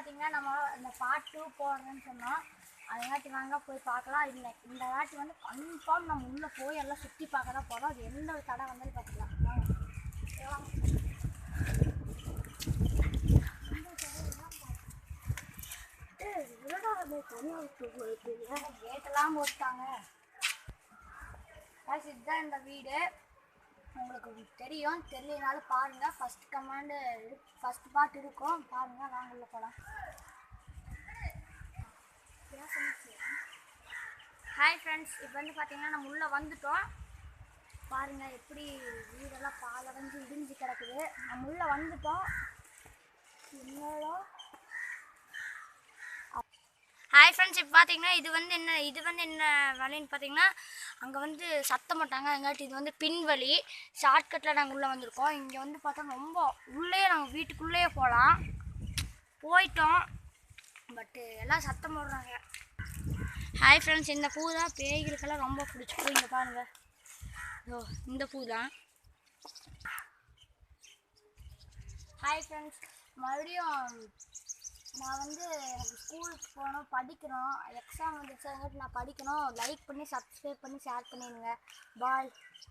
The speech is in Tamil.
பார்த்தீங்கன்னா நம்ம இந்த பார்ட் 2 போடுறேன்னு சொன்னோம். அதங்காட்டி வாங்க போய் பார்க்கலாம். இல்லை இந்த வாட்டி வந்து கன்ஃபார்ம் நம்ம உள்ளே போய் எல்லாம் சுற்றி பார்க்க தான் போகிறோம். அது எந்த ஒரு தடை வந்தாலும் பார்த்துக்கலாம். கேட்டெல்லாம் போட்டாங்க. இதுதான் இந்த வீடு. உங்களுக்கு தெரியும், தெரியலனாலும் பாருங்கள். ஃபஸ்ட் பார்ட் இருக்கும் பாருங்கள். வாங்க உள்ள போகலாம். ஹாய் ஃப்ரெண்ட்ஸ், இப்போ வந்து பார்த்தீங்கன்னா நம்ம உள்ளே வந்துட்டோம். பாருங்கள் எப்படி வீடெல்லாம் பாலடைஞ்சு இடிஞ்சு கிடக்குது. நம்ம உள்ளே வந்துட்டோம். ஹாய் ஃப்ரெண்ட்ஸ், இப்போ பார்த்தீங்கன்னா இது வந்து என்ன வழின்னு பார்த்தீங்கன்னா அங்கே வந்து சத்தம் போட்டாங்க. அதுங்காட்டி இது வந்து பின்வழி. ஷார்ட்கட்டில் நாங்கள் உள்ளே வந்திருக்கோம். இங்கே வந்து பார்த்தா ரொம்ப உள்ளே நாங்கள் வீட்டுக்குள்ளேயே போயிட்டோம். பட்டு எல்லாம் சத்தம் போடுறாங்க. ஹாய் ஃப்ரெண்ட்ஸ், இந்த பூ தான் பேய்களுக்கெல்லாம் ரொம்ப பிடிச்ச பூ. இங்கே பாருங்கள், ஓ இந்த பூ தான். ஹாய் ஃப்ரெண்ட்ஸ், மறுபடியும் நான் வந்து எனக்கு ஸ்கூலுக்கு போகணும், படிக்கணும். எக்ஸாம் வந்துச்சு, அதுங்காட்டி நான் படிக்கணும். லைக் பண்ணி சப்ஸ்கிரைப் பண்ணி ஷேர் பண்ணிடுங்க. பாய்.